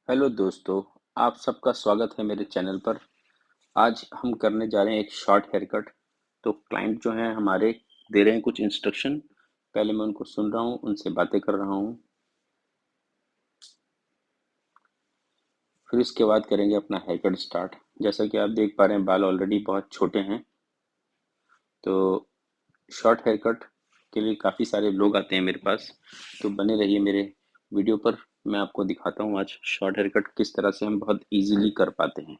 Hello दोस्तों, आप सबका स्वागत है मेरे चैनल पर। आज हम करने जा रहे हैं एक शॉर्ट हेयर कट। तो क्लाइंट जो हैं हमारे दे रहे हैं कुछ इंस्ट्रक्शन। पहले मैं उनको सुन रहा हूँ, उनसे बातें कर रहा हूँ, फिर उसके बाद करेंगे अपना हेयर कट स्टार्ट। जैसा कि आप देख पा रहे हैं, बाल ऑलरेडी बहुत छोटे हैं। तो शॉर्ट हेयर कट के लिए काफ़ी सारे लोग आते हैं मेरे पास। तो बने रहिए मेरे वीडियो पर। मैं आपको दिखाता हूँ आज शॉर्ट हेयर कट किस तरह से हम बहुत इजीली कर पाते हैं।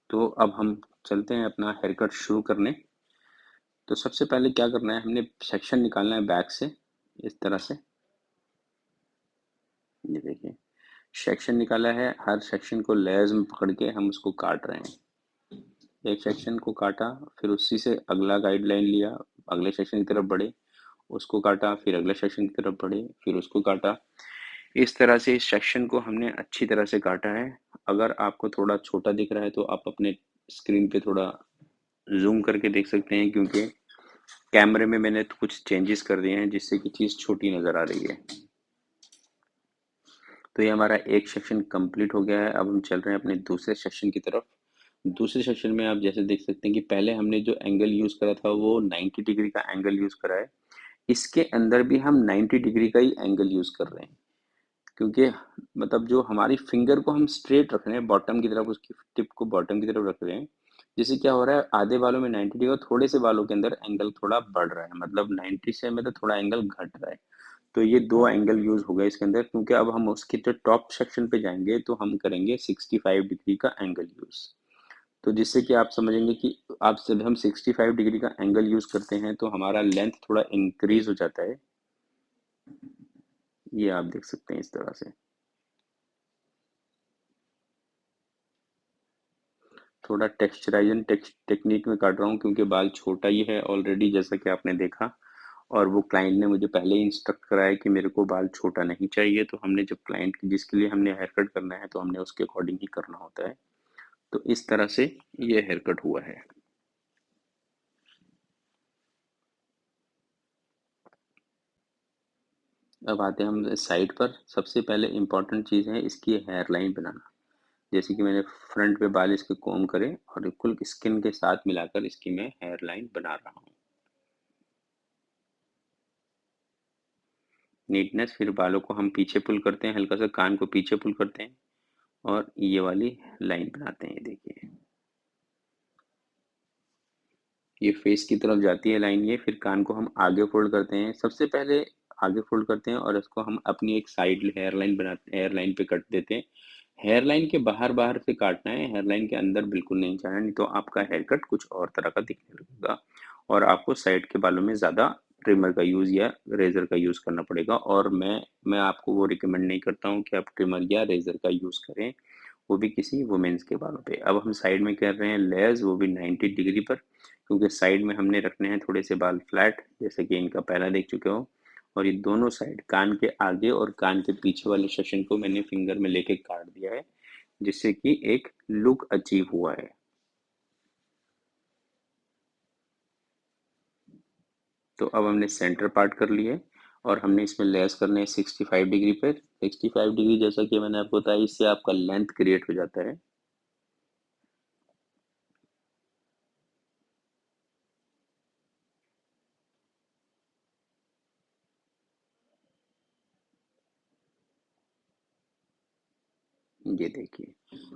तो अब हम चलते हैं अपना हेयर कट शुरू करने। तो सबसे पहले क्या करना है, हमने सेक्शन निकालना है बैक से इस तरह से। ये देखिए, सेक्शन निकाला है। हर सेक्शन को लेयर्स में पकड़ के हम उसको काट रहे हैं। एक सेक्शन को काटा, फिर उसी से अगला गाइडलाइन लिया, अगले सेक्शन की तरफ बढ़े, उसको काटा, फिर अगले सेक्शन की तरफ बढ़े, फिर उसको काटा। इस तरह से इस सेक्शन को हमने अच्छी तरह से काटा है। अगर आपको थोड़ा छोटा दिख रहा है तो आप अपने स्क्रीन पे थोड़ा जूम करके देख सकते हैं, क्योंकि कैमरे में मैंने तो कुछ चेंजेस कर दिए हैं जिससे कि चीज़ छोटी नज़र आ रही है। तो ये हमारा एक सेक्शन कंप्लीट हो गया है। अब हम चल रहे हैं अपने दूसरे सेक्शन की तरफ। दूसरे सेक्शन में आप जैसे देख सकते हैं कि पहले हमने जो एंगल यूज़ करा था वो 90 डिग्री का एंगल यूज़ करा है। इसके अंदर भी हम 90 डिग्री का ही एंगल यूज़ कर रहे हैं, क्योंकि मतलब जो हमारी फिंगर को हम स्ट्रेट रख रहे हैं, बॉटम की तरफ, उसकी टिप को बॉटम की तरफ रख रहे हैं। जिससे क्या हो रहा है, आधे बालों में 90 डिग्री और थोड़े से बालों के अंदर एंगल थोड़ा बढ़ रहा है, मतलब 90 से मतलब थोड़ा एंगल घट रहा है। तो ये दो एंगल यूज हो गए इसके अंदर, क्योंकि अब हम उसके जो टॉप सेक्शन पे जाएंगे तो हम करेंगे 65 डिग्री का एंगल यूज। तो जिससे कि आप समझेंगे कि आप जब हम 65 डिग्री का एंगल यूज करते हैं तो हमारा लेंथ थोड़ा इंक्रीज हो जाता है। ये आप देख सकते हैं इस तरह से। थोड़ा टेक्सचराइजन टेक्निक में काट रहा हूँ, क्योंकि बाल छोटा ही है ऑलरेडी, जैसा कि आपने देखा। और वो क्लाइंट ने मुझे पहले ही इंस्ट्रक्ट कराया कि मेरे को बाल छोटा नहीं चाहिए। तो हमने जब क्लाइंट जिसके लिए हमने हेयर कट करना है तो हमने उसके अकॉर्डिंग ही करना होता है। तो इस तरह से ये हेयर कट हुआ है। अब आते हैं हम साइड पर। सबसे पहले इम्पोर्टेंट चीज़ है इसकी हेयर लाइन बनाना। जैसे कि मैंने फ्रंट पे बाल इसके कोम करे और बिल्कुल स्किन के साथ मिलाकर इसकी मैं हेयर लाइन बना रहा हूँ। नीटनेस, फिर बालों को हम पीछे पुल करते हैं, हल्का सा कान को पीछे पुल करते हैं और ये वाली लाइन बनाते हैं। ये देखिए, ये फेस की तरफ जाती है लाइन। ये फिर कान को हम आगे फोल्ड करते हैं। सबसे पहले आगे फोल्ड करते हैं और इसको हम अपनी एक साइड हेयर लाइन बनाते, हेयर लाइन पे कट देते हैं। हेयर लाइन के बाहर बाहर से काटना है, हेयर लाइन के अंदर बिल्कुल नहीं जाना, नहीं तो आपका हेयर कट कुछ और तरह का दिखने लगेगा और आपको साइड के बालों में ज़्यादा ट्रिमर का यूज़ या रेजर का यूज़ करना पड़ेगा। और मैं आपको वो रिकमेंड नहीं करता हूँ कि आप ट्रिमर या रेजर का यूज़ करें, वो भी किसी वुमेन्स के बालों पे। अब हम साइड में कर रहे हैं लेयर्स, वो भी 90 डिग्री पर, क्योंकि साइड में हमने रखने हैं थोड़े से बाल फ्लैट, जैसे कि इनका पहला देख चुके हो। और ये दोनों साइड, कान के आगे और कान के पीछे वाले सेक्शन को मैंने फिंगर में लेके काट दिया है, जिससे कि एक लुक अचीव हुआ है। तो अब हमने सेंटर पार्ट कर लिए और हमने इसमें लेस करने हैं 65 डिग्री पे। 65 डिग्री, जैसा कि मैंने आपको बताया, इससे आपका लेंथ क्रिएट हो जाता है। ये देखिए,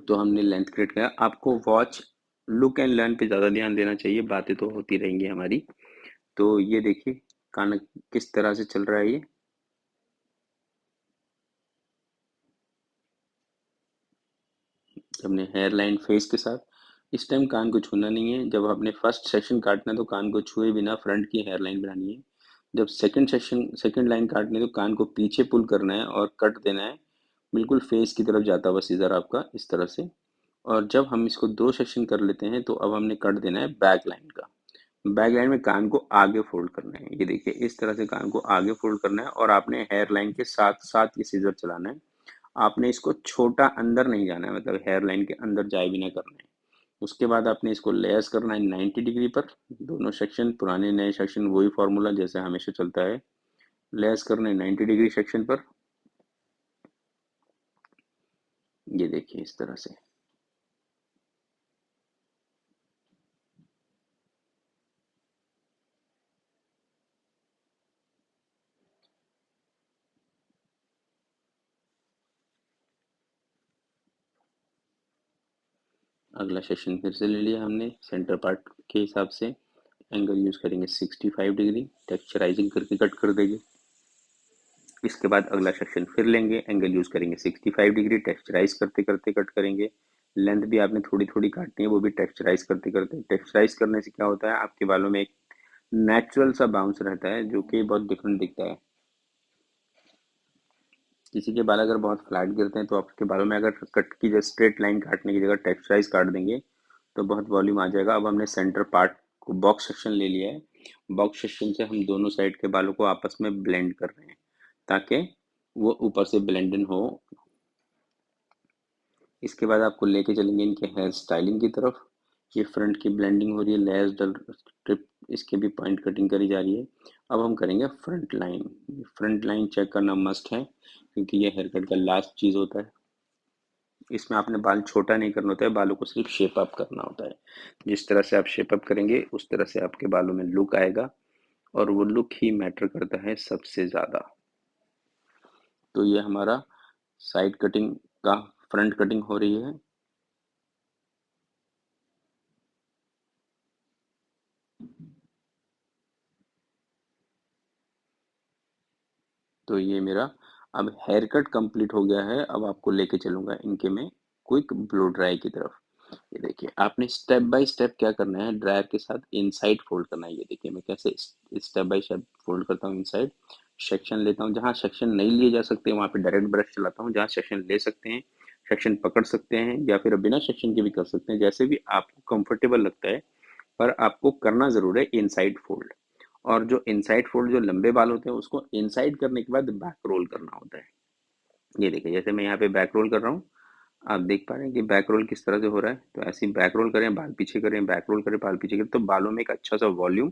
तो हमने लेंथ क्रिएट किया। आपको वॉच लुक एंड लर्न पे ज़्यादा ध्यान देना चाहिए, बातें तो होती रहेंगी हमारी। तो ये देखिए कान किस तरह से चल रहा है। ये हमने हेयर लाइन फेस के साथ, इस टाइम कान को छूना नहीं है। जब आपने फर्स्ट सेक्शन काटना है तो कान को छुए बिना फ्रंट की हेयर लाइन बनानी है। जब सेकंड लाइन काटनी है तो कान को पीछे पुल करना है और कट देना है, बिल्कुल फेस की तरफ जाता हुआ सीजर आपका, इस तरह से। और जब हम इसको दो सेक्शन कर लेते हैं तो अब हमने कट देना है बैक लाइन का। बैक लाइन में कान को आगे फोल्ड करना है। ये देखिए, इस तरह से कान को आगे फोल्ड करना है और आपने हेयर लाइन के साथ साथ ये सीजर चलाना है। आपने इसको छोटा अंदर नहीं जाना है, मतलब हेयर लाइन के अंदर जाए भी ना करना है। उसके बाद आपने इसको लेयर्स करना है 90 डिग्री पर। दोनों सेक्शन, पुराने नए सेक्शन, वही फॉर्मूला जैसे हमेशा चलता है। लेयर्स करना है 90 डिग्री सेक्शन पर। ये देखिए इस तरह से। अगला सेक्शन फिर से ले लिया हमने सेंटर पार्ट के हिसाब से। एंगल यूज करेंगे 65 डिग्री, टेक्सचराइजिंग करके कट कर देंगे। इसके बाद अगला सेक्शन फिर लेंगे, एंगल यूज करेंगे 65 डिग्री, टेक्सचराइज करते करते कट करेंगे। लेंथ भी आपने थोड़ी थोड़ी काटनी है, वो भी टेक्सचराइज करते करते। टेक्सचराइज करने से क्या होता है, आपके बालों में एक नेचुरल सा बाउंस रहता है जो कि बहुत डिफरेंट दिखता है। किसी के बाल अगर बहुत फ्लैट गिरते हैं तो आपके बालों में अगर कट की जगह स्ट्रेट लाइन काटने की जगह टेक्सचराइज काट देंगे तो बहुत वॉल्यूम आ जाएगा। अब हमने सेंटर पार्ट को बॉक्स सेक्शन ले लिया है। बॉक्स सेक्शन से हम दोनों साइड के बालों को आपस में ब्लेंड कर रहे हैं ताकि वो ऊपर से ब्लेंड इन हो। इसके बाद आपको लेके चलेंगे इनके हेयर स्टाइलिंग की तरफ। ये फ्रंट की ब्लेंडिंग हो रही है, लेयर्स डल स्ट्रिप, इसके भी पॉइंट कटिंग करी जा रही है। अब हम करेंगे front line. Front line check करना मस्ट है क्योंकि ये हेयर कट का लास्ट चीज़ होता है। इसमें आपने बाल छोटा नहीं करना होता है, बालों को सिर्फ शेप अप करना होता है। जिस तरह से आप शेप अप करेंगे उस तरह से आपके बालों में लुक आएगा, और वो लुक ही मैटर करता है सबसे ज़्यादा। तो ये हमारा साइड कटिंग का फ्रंट कटिंग हो रही है। तो ये मेरा अब हेयर कट कंप्लीट हो गया है। अब आपको लेके चलूंगा इनके में क्विक ब्लो ड्राई की तरफ। ये देखिए आपने स्टेप बाय स्टेप क्या करना है, ड्रायर के साथ इनसाइड फोल्ड करना है। ये देखिए मैं कैसे स्टेप बाय स्टेप फोल्ड करता हूँ इनसाइड। सेक्शन लेता हूँ, जहाँ सेक्शन नहीं लिए जा सकते वहाँ पे डायरेक्ट ब्रश चलाता हूँ। जहाँ सेक्शन ले सकते हैं, सेक्शन पकड़ सकते हैं, या फिर बिना सेक्शन के भी कर सकते हैं, जैसे भी आपको कंफर्टेबल लगता है। पर आपको करना जरूर है इनसाइड फोल्ड। और जो इनसाइड फोल्ड जो लंबे बाल होते हैं उसको इनसाइड करने के बाद बैक रोल करना होता है। ये देखिए जैसे मैं यहाँ पे बैक रोल कर रहा हूँ, आप देख पा रहे हैं कि बैक रोल किस तरह से हो रहा है। तो ऐसे ही बैक रोल करें, बाल पीछे करें, बैक रोल करें, बाल पीछे करें, तो बालों में एक अच्छा सा वॉल्यूम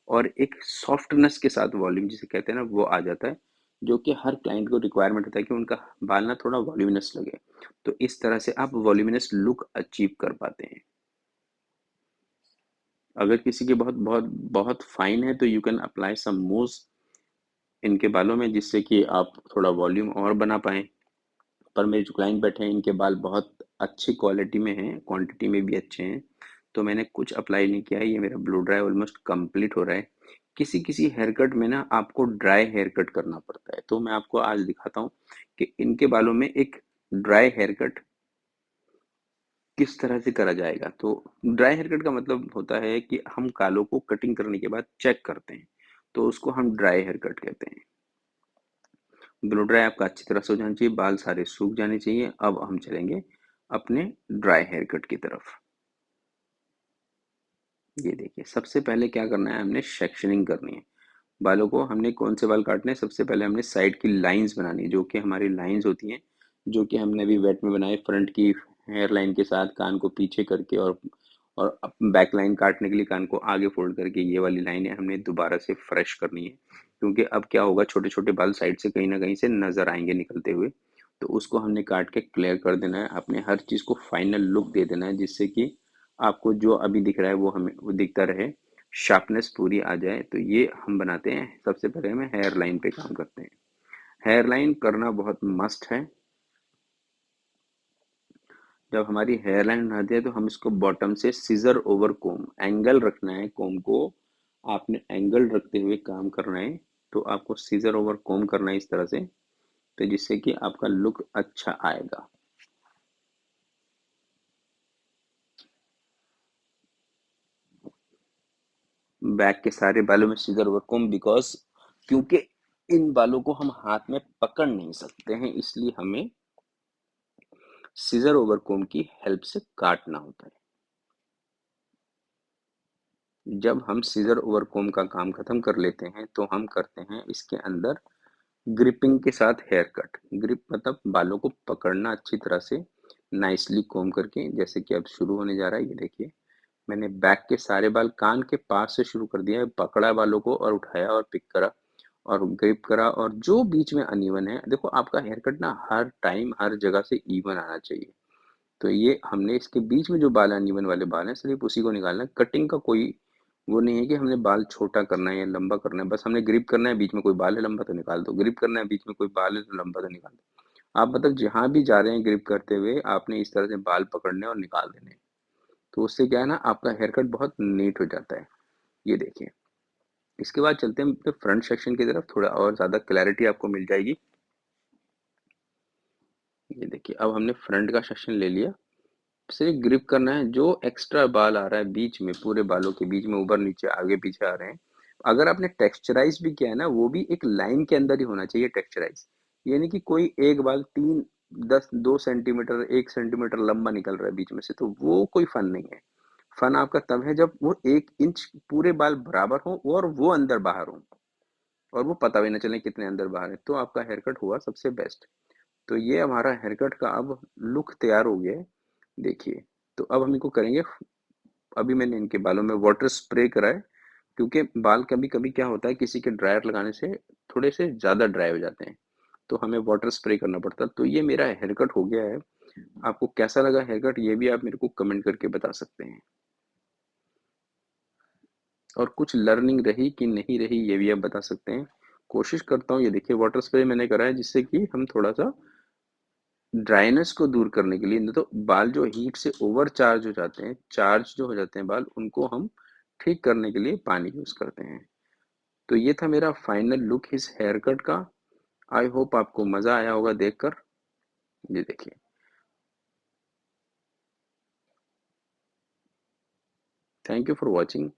और एक सॉफ्टनेस के साथ वॉल्यूम जिसे कहते हैं ना, वो आ जाता है। जो कि हर क्लाइंट को रिक्वायरमेंट होता है कि उनका बाल ना थोड़ा वॉल्यूमिनस लगे। तो इस तरह से आप वॉल्यूमिनस लुक अचीव कर पाते हैं। अगर किसी के बहुत बहुत बहुत फाइन है तो you can apply some move इनके बालों में, जिससे कि आप थोड़ा वॉल्यूम और बना पाएँ। पर मेरे जो क्लाइंट बैठे हैं इनके बाल बहुत अच्छी क्वालिटी में हैं, क्वांटिटी में भी अच्छे हैं, तो मैंने कुछ अप्लाई नहीं किया है। ये मेरा ब्लो ड्राई ऑलमोस्ट कंप्लीट हो रहा है। किसी किसी हेयर कट में ना आपको ड्राई हेयर कट करना पड़ता है, तो मैं आपको आज दिखाता हूँ कि इनके बालों में एक ड्राई हेयर कट किस तरह से करा जाएगा। तो ड्राई हेयर कट का मतलब होता है कि हम कालों को कटिंग करने के बाद चेक करते हैं, तो उसको हम ड्राई हेयर कट कहते हैं। ब्लो ड्राई आपका अच्छी तरह से हो जाना चाहिए, बाल सारे सूख जाने चाहिए। अब हम चलेंगे अपने ड्राई हेयर कट की तरफ। ये देखिए सबसे पहले क्या करना है, हमने सेक्शनिंग करनी है। बालों को हमने कौन से बाल काटने हैं, सबसे पहले हमने साइड की लाइंस बनानी है, जो कि हमारी लाइंस होती हैं, जो कि हमने अभी वेट में बनाए फ्रंट की हेयर लाइन के साथ कान को पीछे करके, और बैक लाइन काटने के लिए कान को आगे फोल्ड करके ये वाली लाइनें हमने दोबारा से फ्रेश करनी है। क्योंकि अब क्या होगा, छोटे छोटे बाल साइड से कहीं ना कहीं से नजर आएंगे निकलते हुए, तो उसको हमने काट के क्लियर कर देना है। अपने हर चीज़ को फाइनल लुक दे देना है, जिससे कि आपको जो अभी दिख रहा है वो हमें वो दिखता रहे, शार्पनेस पूरी आ जाए। तो ये हम बनाते हैं, सबसे पहले हमें हेयर लाइन पे काम करते हैं। हेयर लाइन करना बहुत मस्ट है। जब हमारी हेयर लाइन बनाती है तो हम इसको बॉटम से सीजर ओवर कोम, एंगल रखना है कोम को, आपने एंगल रखते हुए काम करना है। तो आपको सीजर ओवर कोम करना है इस तरह से, तो जिससे कि आपका लुक अच्छा आएगा। बैक के सारे बालों में सीजर ओवर कोम, बिकॉज क्योंकि इन बालों को हम हाथ में पकड़ नहीं सकते हैं, इसलिए हमें सीजर ओवर कोम की हेल्प से काटना होता है। जब हम सीजर ओवर कोम का काम खत्म कर लेते हैं तो हम करते हैं इसके अंदर ग्रिपिंग के साथ हेयर कट। ग्रिप मतलब बालों को पकड़ना अच्छी तरह से नाइसली कोम करके, जैसे कि अब शुरू होने जा रहा है। ये देखिए मैंने बैक के सारे बाल कान के पास से शुरू कर दिया है, पकड़ा बालों को और उठाया और पिक करा, और ग्रिप करा, और जो बीच में अनइवन है, देखो आपका हेयर कट ना हर टाइम हर जगह से इवन आना चाहिए। तो ये हमने इसके बीच में जो बाल अनइवन वाले बाल हैं, सिर्फ उसी को निकालना है। कटिंग का कोई वो नहीं है कि हमने बाल छोटा करना है या लंबा करना है, बस हमने ग्रिप करना है, बीच में कोई बाल है लंबा तो निकाल दो, ग्रिप करना है, बीच में कोई बाल है तो लंबा तो निकाल दो। आप मतलब जहाँ भी जा रहे हैं ग्रिप करते हुए, आपने इस तरह से बाल पकड़ने और निकाल देने। तो उससे क्या है ना, आपका हेयर कट बहुत नीट हो जाता है। ये देखिए। इसके बाद चलते हैं अपने फ्रंट सेक्शन की तरफ, थोड़ा और ज़्यादा क्लैरिटी आपको मिल जाएगी। ये देखिए, अब हमने फ्रंट का सेक्शन ले लिया। सिर्फ ग्रिप करना है, जो एक्स्ट्रा बाल आ रहा है बीच में, पूरे बालों के बीच में ऊपर नीचे आगे पीछे आ रहे हैं, अगर आपने टेक्सचराइज भी किया है ना, वो भी एक लाइन के अंदर ही होना चाहिए टेक्सचराइज। यानी कि कोई एक बाल 2 सेंटीमीटर 1 सेंटीमीटर लंबा निकल रहा है बीच में से, तो वो कोई फन नहीं है। फन आपका तब है जब वो 1 इंच पूरे बाल बराबर हो और वो अंदर बाहर हो, और वो पता भी ना चले कितने अंदर बाहर है, तो आपका हेयर कट हुआ सबसे बेस्ट। तो ये हमारा हेयर कट का अब लुक तैयार हो गया है। देखिए, तो अब हम इनको करेंगे। अभी मैंने इनके बालों में वाटर स्प्रे करा है, क्योंकि बाल कभी कभी क्या होता है, किसी के ड्रायर लगाने से थोड़े से ज़्यादा ड्राई हो जाते हैं, तो हमें वाटर स्प्रे करना पड़ता है। तो ये मेरा हेयर कट हो गया है। आपको कैसा लगा हेयर कट, ये भी आप मेरे को कमेंट करके बता सकते हैं। और कुछ लर्निंग रही कि नहीं रही, ये भी आप बता सकते हैं। कोशिश करता हूँ। ये देखिए, वाटर स्प्रे मैंने करा है जिससे कि हम थोड़ा सा ड्राइनेस को दूर करने के लिए, नहीं तो बाल जो हीट से ओवर चार्ज हो जाते हैं, चार्ज जो हो जाते हैं बाल, उनको हम ठीक करने के लिए पानी यूज करते हैं। तो ये था मेरा फाइनल लुक इस हेयर कट का। आई होप आपको मजा आया होगा देखकर। ये देखिए। Thank you for watching.